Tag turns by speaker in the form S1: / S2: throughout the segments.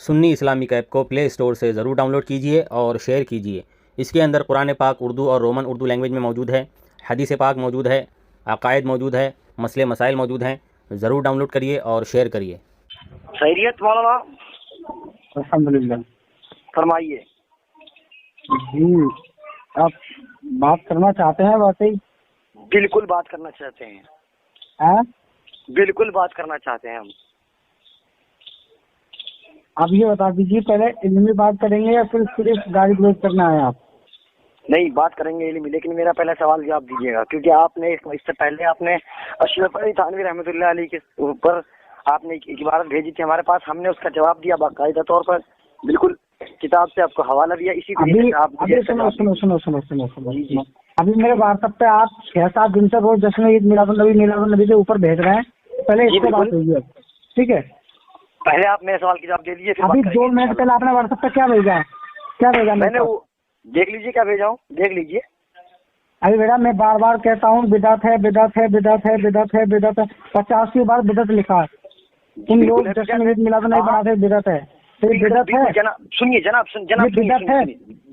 S1: سنی Islamic app کو پلے store سے ضرور ڈاؤن لوڈ کیجیے اور شیئر کیجیے۔ اس کے اندر قرآن پاک اردو اور رومن اردو لینگویج میں موجود ہے، حدیث پاک موجود ہے، عقائد موجود ہے، مسئلے مسائل موجود ہیں۔ ضرور ڈاؤن لوڈ کریے اور شیئر کریے۔
S2: خیریت مولانا؟
S3: الحمدللہ۔
S2: فرمائیے۔
S3: جی آپ بات کرنا چاہتے ہیں؟ واقعی
S2: بالکل بات کرنا چاہتے ہیں،
S3: ہاں
S2: بالکل بات کرنا چاہتے ہیں ہم۔
S3: آپ یہ بتا دیجیے پہلے علمی بات کریں گے یا پھر صرف گاڑی گلوچ کرنا ہے؟ آپ
S2: نہیں، بات کریں گے علمی، لیکن میرا پہلا سوال جواب دیجیے گا، کیونکہ آپ نے اس سے پہلے آپ نے اشرف علی تھانوی رحمۃ اللہ علیہ کے اوپر آپ نے ایک عبارت بھیجی تھی ہمارے پاس، ہم نے اس کا جواب دیا باقاعدہ طور پر، بالکل کتاب سے آپ کو حوالہ دیا، اسی طریقے سے آپ
S3: سنو ابھی میرے واٹس ایپ پہ آپ 6-7 دن سے روز جشن عید میلاد النبی کے اوپر بھیج رہے ہیں۔ پہلے اس کو بات ہوئی ہے، ٹھیک ہے؟
S2: پہلے آپ میرے سوال کی جواب دے دیجیے۔
S3: ابھی 2 منٹ پہلے آپ نے واٹس ایپ پہ کیا بھیجا ہے؟
S2: میں نے وہ دیکھ لیجیے، کیا بھیجا ہوں، دیکھ لیجیے۔
S3: ابھی بیٹا میں بار بار کہتا ہوں بدعت ہے، بدعت ہے، بدعت ہے، بدعت ہے، بدعت ہے، 85 بار بدعت لکھا ہے۔ تم لوگ جشن عید میلاد النبی بناتے بدعت ہے، بدعت ہے۔
S2: جناب سنیے، جناب
S3: بدعت ہے،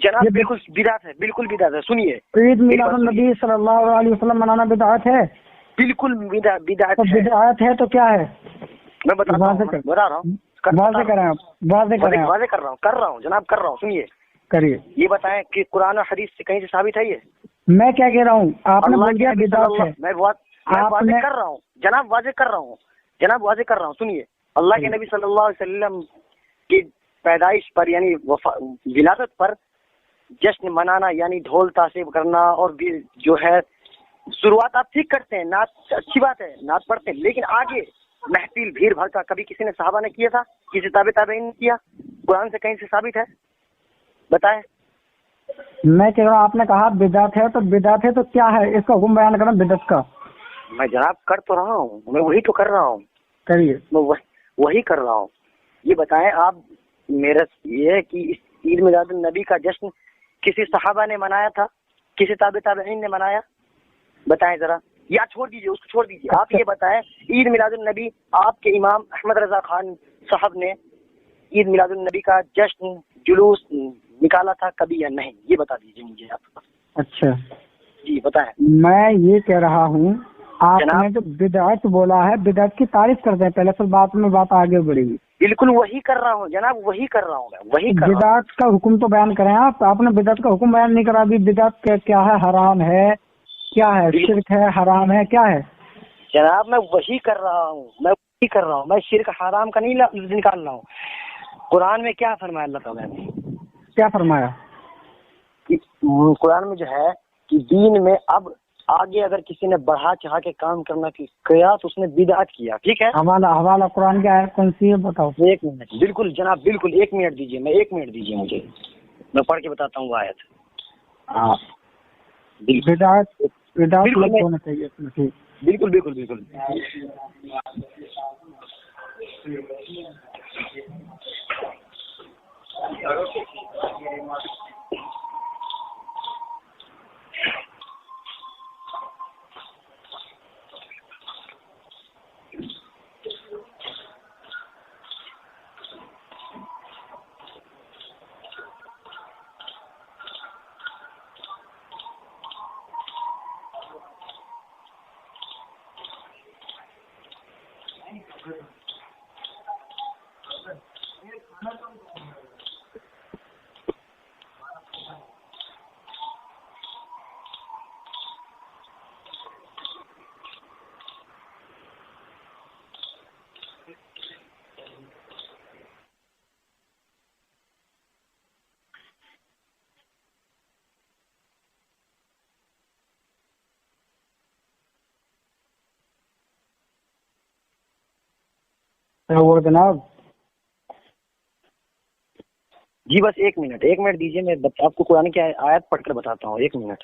S2: جناب بالکل بدعت ہے، بالکل بدعت ہے۔ سنیے،
S3: عید میلاد النبی صلی اللہ علیہ وسلم منانا بدعت ہے؟
S2: بالکل بدعت ہے۔
S3: بدعت ہے تو کیا ہے؟
S2: میں بتا رہا ہوں،
S3: واضح کریں آپ، واضح کریں آپ۔
S2: واضح کر رہا ہوں جناب، کر رہا ہوں، سنیے۔
S3: کریے۔
S2: یہ بتائیں کہ قرآن و حدیث سے کہیں سے ثابت ہے یہ؟
S3: میں کیا کہہ رہا ہوں؟ آپ نے بول دیا بدعت ہے۔
S2: میں واضح کر رہا ہوں جناب، واضح کر رہا ہوں جناب، واضح کر رہا ہوں، سنیے۔ اللہ کے نبی صلی اللہ علیہ وسلم کی پیدائش پر یعنی ولادت پر جشن منانا یعنی ڈھول تاثیب کرنا، اور جو ہے شروعات آپ ٹھیک کرتے ہیں، نعت اچھی بات ہے، نعت پڑھتے ہیں، لیکن آگے محفل بھیڑ بھڑ کا کبھی کسی نے صحابہ نے کیا تھا؟ کسی تابعین نے کیا؟ قرآن سے کہیں سے ثابت ہے؟ بتائیں۔
S3: میں کہہ رہا ہوں آپ نے کہا بدعت ہے، تو بدعت ہے تو کیا ہے؟ اس کا حکم بیان کرنا بدعت کا۔
S2: میں جناب کر تو رہا ہوں، میں وہی تو کر رہا ہوں،
S3: کریے۔
S2: میں وہی کر رہا ہوں۔ یہ بتائیں آپ، میرا یہ ہے کہ اس عید میلاد النبی کا جشن کسی صحابہ نے منایا تھا؟ کسی تابعین نے منایا؟ بتائیں ذرا، یا چھوڑ دیجیے، اس کو چھوڑ دیجیے۔ آپ یہ بتائیں عید میلاد النبی آپ کے امام احمد رضا خان صاحب نے عید میلاد النبی کا جشن جلوس نکالا تھا کبھی یا نہیں؟ یہ بتا دیجیے مجھے آپ۔
S3: اچھا
S2: جی بتائیں۔
S3: میں یہ کہہ رہا ہوں آپ نے جو بدعت بولا ہے، بدعت کی تعریف کر دیں پہلے، پھر بعد میں بات آگے بڑھے گی۔
S2: بالکل وہی کر رہا ہوں جناب، وہی کر رہا ہوں میں، وہی کر رہا ہوں۔
S3: بدعت کا حکم تو بیان کریں آپ نے بدعت کا حکم بیان نہیں کرا۔ ابھی بدعت کیا ہے؟ حرام ہے کیا ہے؟ شرک ہے، حرام ہے، کیا ہے؟
S2: جناب میں وہی کر رہا ہوں، میں شرک حرام کا نہیں لفظ نکال رہا ہوں۔ قرآن میں کیا فرمایا اللہ تعالیٰ نے؟
S3: کیا فرمایا؟
S2: قرآن میں جو ہے کہ دین میں اب آگے اگر کسی نے بڑھا چڑھا کے کام کرنا کیا تو اس نے بدعت کیا، ٹھیک ہے؟
S3: حوالہ قرآن کی آیت کون سی ہے بتاؤ؟
S2: 1 منٹ، بالکل جناب، بالکل 1 منٹ دیجیے، میں 1 منٹ دیجیے مجھے، میں پڑھ کے بتاتا ہوں وہ آیت۔
S3: بدعت ہونا چاہیے۔
S2: بالکل بالکل بالکل۔
S3: وہ جناب
S2: جی بس 1 منٹ دیجیے، میں آپ کو قرآن کی آیت پڑھ کر بتاتا ہوں، 1 منٹ۔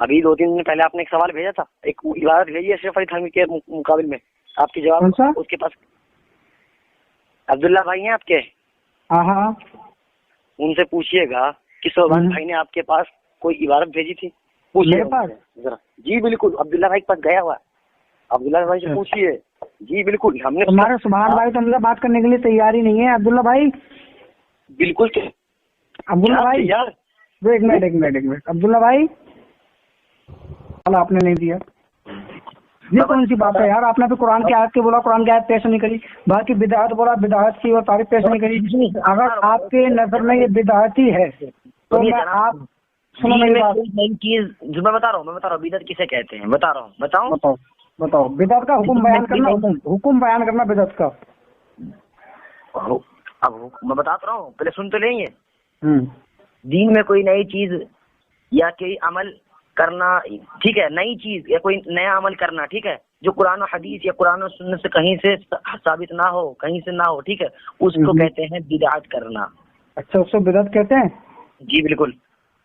S2: ابھی 2-3 دن پہلے آپ نے ایک سوال بھیجا تھا, ایک عبارت بھیجی اشرف علی تھانوی کے مقابل میں, آپ کی جواب اس کے پاس عبداللہ بھائی ہیں آپ کے,
S3: ہاں
S2: ان سے پوچھیے گا کہ صوبان بھائی نے آپ کے پاس کوئی عبارت بھیجی تھی,
S3: میرے پاس
S2: ذرا. جی بالکل, عبداللہ بھائی کے پاس گیا ہوا ہے, عبداللہ بھائی سے پوچھیے. جی بالکل, ہم نے
S3: ہمارے سبحان بھائی تو ہم سے بات کرنے کے لیے تیار ہی نہیں ہے. عبداللہ بھائی,
S2: بالکل
S3: عبداللہ بھائی
S2: یار,
S3: ایک منٹ عبداللہ بھائی, آپ نے نہیں دیا, یہ کون سی بات ہے یار؟ آپ نے تو قرآن کی آیت کے بولا, قرآن کی آیت پیش نہیں کری, باقی بدعت بولا, بدعت کی اور تعریف پیش نہیں کری. اگر آپ کے نظر میں یہ بدعت ہی ہے تو میں آپ سنو میری بات,
S2: نئی چیز جو میں بتا رہا ہوں بدعت کسے کہتے ہیں بتا رہا ہوں,
S3: بتاؤ بدعت کا حکم بیان کرنا, حکم بیان کرنا بدعت کا.
S2: اب میں بتاتا رہا ہوں, پہلے سن تو لیں گے. دین میں کوئی نئی چیز یا کوئی عمل کرنا, ٹھیک ہے, نئی چیز یا کوئی نیا عمل کرنا, ٹھیک ہے, جو قرآن و حدیث یا قرآن و سنت سے کہیں سے ثابت نہ ہو, کہیں سے نہ ہو, ٹھیک ہے, اس کو کہتے ہیں بدعت کرنا.
S3: اچھا, اس کو بدعت کہتے ہیں؟
S2: جی بالکل.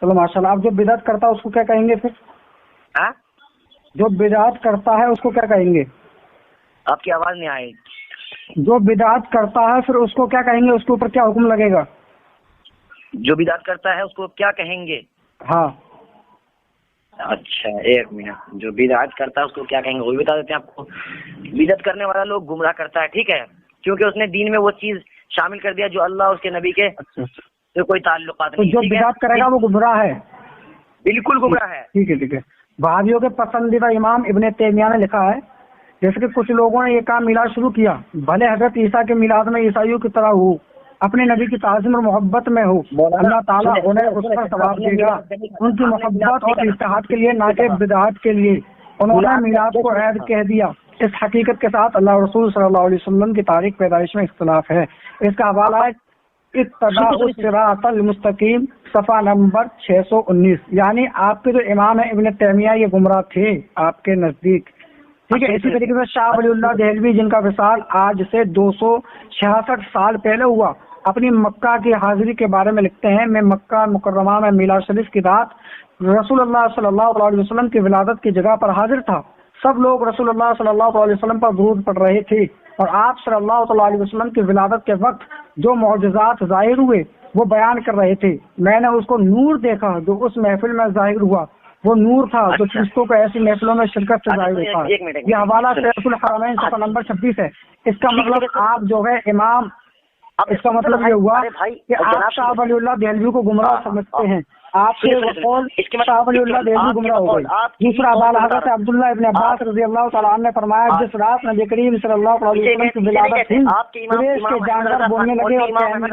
S3: چلو ماشاء اللہ. آپ جو بدعت کرتا ہے اس کو کیا کہیں گے پھر؟ جو بدعت کرتا ہے اس کو کیا کہیں گے؟
S2: آپ کی آواز نہیں آئی.
S3: جو بدعت کرتا ہے پھر اس کو کیا کہیں گے, اس کے اوپر کیا حکم لگے گا؟
S2: جو بدعت کرتا ہے اس کو کیا کہیں گے؟
S3: ہاں
S2: اچھا ایک منٹ, جو بدعت کرتا ہے اس کو کیا کہیں گے وہ بھی بتا دیتے ہیں آپ کو. بدعت کرنے والا لوگ گمراہ کرتا ہے, ٹھیک ہے, کیونکہ اس نے دین میں وہ چیز شامل کر دیا جو اللہ اس کے نبی کے سے کوئی تعلقات نہیں.
S3: جو بدعت کرے گا وہ گمراہ ہے,
S2: بالکل گمراہ ہے.
S3: ٹھیک ہے. وہابیوں کے پسندیدہ امام ابن تیمیہ نے لکھا ہے, جیسے کہ کچھ لوگوں نے یہ کام میلاد شروع کیا, بھلے حضرت عیسیٰ کے میلاد میں عیسائیوں کی طرح ہو, اپنے نبی کی تعظیم اور محبت میں ہو, اللہ تعالیٰ انہیں اس پر ثواب دے گا, ان کی محبت اور اتحاد کے لیے, نہ کہ بدعات کے لیے. انہوں نے میلاد کو عید کہہ دیا. اس حقیقت کے ساتھ اللہ رسول صلی اللہ علیہ وسلم کی تاریخ پیدائش میں اختلاف ہے. اس کا حوالہ ہے ابتداء الصراط المستقیم صفحہ نمبر 619. یعنی آپ کے جو امام ہیں ابن تیمیہ یہ گمراہ تھے آپ کے نزدیک, ٹھیک ہے. اسی طریقے سے شاہ ولی اللہ دہلوی, جن کا وصال آج سے 266 سال پہلے ہوا, اپنی مکہ کی حاضری کے بارے میں لکھتے ہیں, میں مکہ مکرمہ میں میلاد شریف کی رات رسول اللہ صلی اللہ علیہ وسلم کی ولادت کی جگہ پر حاضر تھا. سب لوگ رسول اللہ صلی اللہ علیہ وسلم پر درود پڑھ رہے تھے, اور آپ صلی اللہ علیہ وسلم کی ولادت کے وقت جو معجزات ظاہر ہوئے وہ بیان کر رہے تھے. میں نے اس کو نور دیکھا جو اس محفل میں ظاہر ہوا, وہ نور تھا جو فرشتوں کو ایسی محفلوں میں شرکت سے ظاہر ہوتا ہے. یہ حوالہ شیخ الحرمین صفحہ نمبر 26 ہے. اس کا مطلب آپ جو ہے امام, اس کا مطلب یہ ہوا کہ آپ شاہ ولی اللہ دہلوی کو گمراہ سمجھتے ہیں. آپ کے قول شاہ ولی اللہ دہلوی گمراہ ہو گئے. دوسرا بال حضرت عبداللہ ابن عباس رضی اللہ تعالیٰ عنہ نے فرمایا, جس رات نبی کریم صلی اللہ علیہ وسلم کی ولادت تھی, قریش کے جانور بولنے لگے اور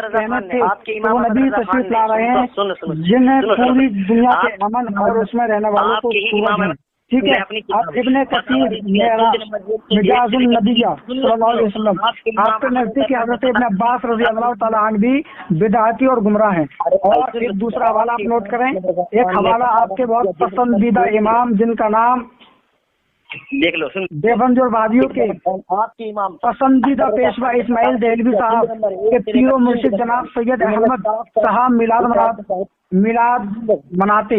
S3: کہنے تھے وہ نبی تشریف لا رہے ہیں جنہیں پوری دنیا کے امن اور اس میں رہنے والوں کو سورج ہیں, ٹھیک ہے. اب ابن کثیر مجاز النبیہ صلی اللہ علیہ وسلم, آپ کے نزدیک حضرت ابن عباس رضی اللہ تعالیٰ عنہ بھی بدعتی اور گمراہ ہیں. اور ایک دوسرا حوالہ آپ نوٹ کریں, ایک حوالہ آپ کے بہت پسندیدہ امام جن کا نام
S2: دیکھ لو,
S3: دیوبند اور وہابیوں کے
S2: آپ کے امام
S3: پسندیدہ پیشوا اسماعیل دہلوی صاحب کے پیر و مرشد جناب سید احمد صاحب میلاد مناتے,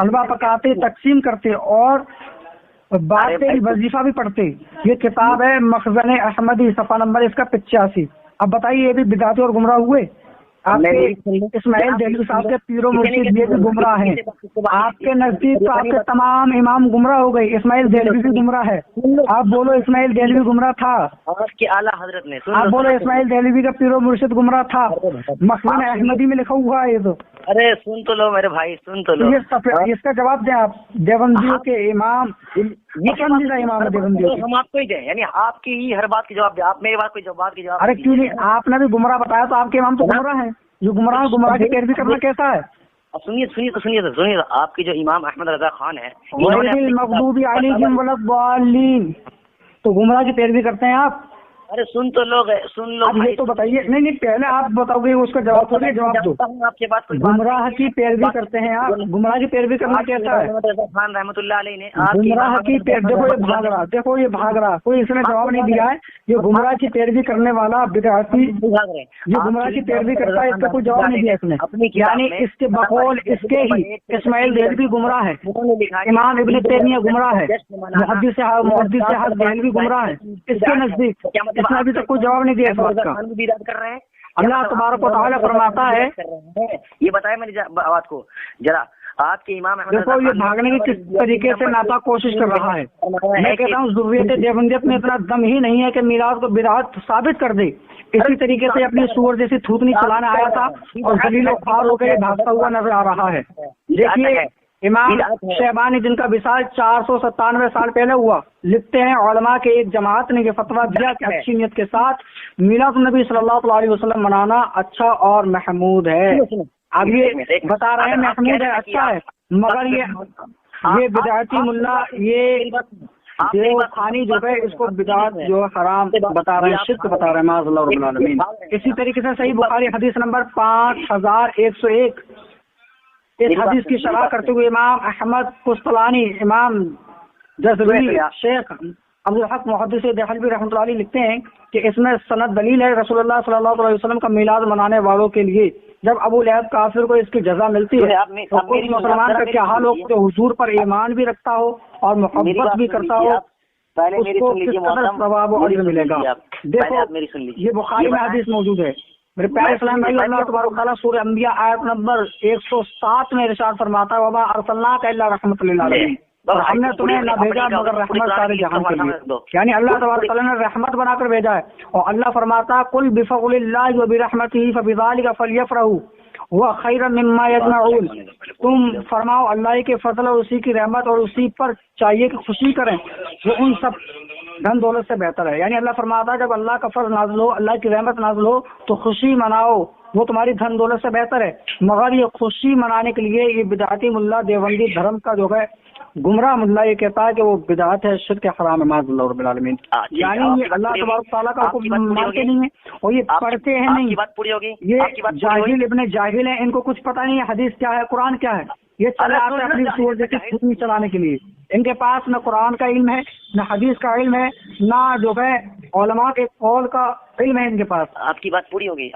S3: حلوہ پکاتے, تقسیم کرتے اور باتیں وظیفہ بھی پڑھتے. یہ کتاب ہے مخزن احمدی صفحہ نمبر اس کا 85. اب بتائیے یہ بھی بدعتی اور گمراہ ہوئے. آپ کے اسماعیل دہلوی صاحب کے پیر و مرشد یہ بھی گمراہ ہیں. آپ کے نزدیک تو آپ کے تمام امام گمراہ ہو گئے, اسماعیل دہلوی بھی گمراہ ہے. آپ بولو اسماعیل دہلوی گمراہ تھا,
S2: اعلیٰ حضرت نے,
S3: آپ بولو اسماعیل دہلوی کا پیر و مرشد گمراہ تھا. مخزن احمدی میں لکھا ہوا ہے. یہ تو
S2: ارے سن تو لو میرے بھائی, سن تو لو,
S3: اس کا جواب دیں آپ. دیوبندیوں کے امام پسندیدہ امام ہے دیوبندیوں کے.
S2: ہم آپ کو ہی دیں, یعنی آپ کی ہی ہر بات کی جواب دیں, آپ میری بات کو بات کی جواب.
S3: ارے کیوں نہیں, آپ نے بھی گمراہ بتایا تو آپ کے امام تو گمراہ ہیں. جو گمراہ کی پیروی کرنا کیسا ہے؟
S2: سنیے آپ کی جو امام احمد رضا خان ہے,
S3: المغضوب علیہم ولا الضالین, تو گمراہ کی پیروی کرتے ہیں آپ.
S2: ارے سن تو لوگ سن لو
S3: اب یہ تو بتائیے، نہیں پہلے آپ بتاؤ گے اس کا جواب تھوڑی جواب دو.
S2: آپ کے بات
S3: گمراہ کی پیروی کرتے ہیں آپ، گمراہ کی پیروی کرنا کیسا ہے؟
S2: خان رحمۃ اللہ علیہ نے
S3: گمراہ کی دیکھو یہ بھاگ رہا کوئی اس نے جواب نہیں دیا ہے. یہ گمراہ کی پیروی کرنے والا بدعتی، یہ گمراہ کی پیروی کرتا ہے، اس کا کوئی جواب نہیں دیا اس نے. یعنی اس کے بقول اس کے ہی اسماعیل دہلوی گمراہ ہے، امام ابن تیمیہ گمراہ ہے، محدث حق دہلوی گمراہ ہے. اس کے نزدیک اس نے ابھی تک کوئی جواب نہیں دیا اس بات کا.
S2: کر رہے ہیں.
S3: اللہ تبارک و تعالیٰ فرماتا ہے،
S2: یہ بتایا میری بات کو ذرا، آپ کے امام
S3: دیکھو یہ بھاگنے کی کس طریقے سے ناپاک کوشش کر رہا ہے. میں کہتا ہوں ذریت دیوبندیت میں اتنا دم ہی نہیں ہے کہ میراث کو بدعت ثابت کر دے. اسی طریقے سے اپنی سور جیسی تھوتنی چلانے آیا تھا اور ذلیل و خوار ہو کے بھاگتا ہوا نظر آ رہا ہے. دیکھیے امام شیبانی جن کا وصال 497 سال پہلے ہوا، لکھتے ہیں علماء کے ایک جماعت نے یہ فتویٰ دیا کہ اچھی نیت کے ساتھ میلاد النبی صلی اللہ علیہ وسلم منانا اچھا اور محمود ہے. اب یہ بتا رہے ہیں محمود ہے، اچھا ہے، مگر یہ بدعتی ملا یہ خانی جو ہے اس کو بدعت جو حرام بتا رہے ہیں، شرک بتا رہے ہیں معاذ اللہ رب العالمین. اسی طریقے سے صحیح بخاری حدیث نمبر 5101 اس حدیث کی شرح کرتے ہوئے امام احمد قسطلانی، امام جزوی، شیخ عبدالحق محدث دہلوی رحمۃ اللہ علیہ لکھتے ہیں کہ اس میں سند دلیل ہے رسول اللہ صلی اللہ علیہ وسلم کا میلاد منانے والوں کے لیے جب ابو لہب کافر کو اس کی جزا ملتی ہے تو اس مسلمان کا کیا حال ہو جو حضور پر ایمان بھی رکھتا ہو اور محبت بھی کرتا ہو، اس کو کس قدر ثواب و اجر ملے گا. دیکھو یہ بخاری میں حدیث موجود ہے. میرے پیارے اسلام بھائی، اللہ تبارک تعالیٰ سورہ انبیاء آیت نمبر 107 میں ارشاد فرماتا ہے وما ارسلناک الا رحمۃ للعالمین، اور ہم نے تمہیں نہ بھیجا مگر رحمت سارے جہان کے لیے. یعنی اللہ تبارک تعالیٰ نے رحمت بنا کر بھیجا ہے. اور اللہ فرماتا قل بفضل اللہ وبرحمتہ فبذلک فلیفرحوا هو خیر مما یجمعون، تم فرماؤ اللہ کے فضل اور اسی کی رحمت اور اسی پر چاہیے کہ خوشی کریں، وہ ان سب دھن دولت سے بہتر ہے. یعنی اللہ فرماتا ہے جب اللہ کا فضل نازل ہو، اللہ کی رحمت نازل ہو تو خوشی مناؤ، وہ تمہاری دھن دولت سے بہتر ہے. مگر یہ خوشی منانے کے لیے یہ بدعتی ملا دیوبندی دھرم کا جو ہے گمراہ ملا یہ کہتا ہے کہ وہ بدعت ہے، شرک حرام ہے معاذ اللہ رب العالمین. یعنی یہ اللہ تبارک تعالیٰ کا حکم مانتے نہیں ہیں اور یہ پڑھتے ہیں نہیں. یہ جاہل ابن جاہل ہیں، ان کو کچھ پتہ نہیں ہے حدیث کیا ہے، قرآن کیا ہے. یہ چلے آتے ہیں اپنی سور جیسے چلانے کے لیے. ان کے پاس نہ قرآن کا علم ہے، نہ حدیث کا علم ہے، نہ جو ہے علماء کے قول کا علم ہے ان کے پاس.
S2: آپ کی بات پوری ہوگی.